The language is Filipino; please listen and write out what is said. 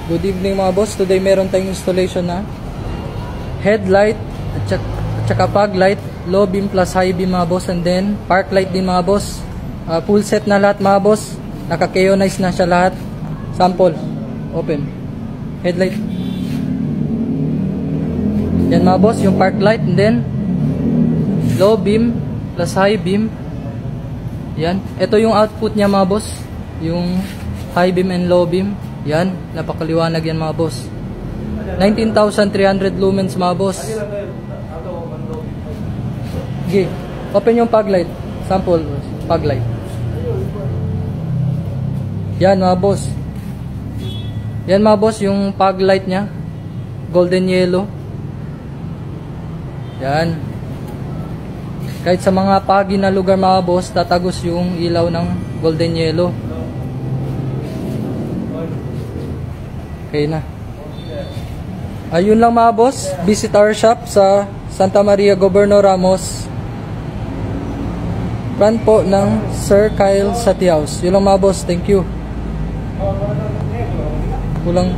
Good evening mga boss. Today meron tayong installation na headlight at saka fog light, low beam plus high beam mga boss, and then park light din mga boss. Full set na lahat mga boss. Naka-keonize na siya lahat. Sample. Open. Headlight. Yan mga boss, yung park light, and then low beam plus high beam. Yan. Ito yung output niya mga boss. Yung high beam and low beam. Yan, napakaliwanag yan mga boss. 19,300 lumens mga boss. Okay, open yung fog light. Sample fog light. Yan mga boss. Yan mga boss yung fog light nya. Golden yellow. Yan. Kahit sa mga pagi na lugar mga boss, tatagos yung ilaw ng golden yellow. Okay na. Ayun lang mga boss. Visit our shop sa Santa Maria Governor Ramos. Front po ng Sir Kyle Sati House. Yun lang mga boss. Thank you. Kulang.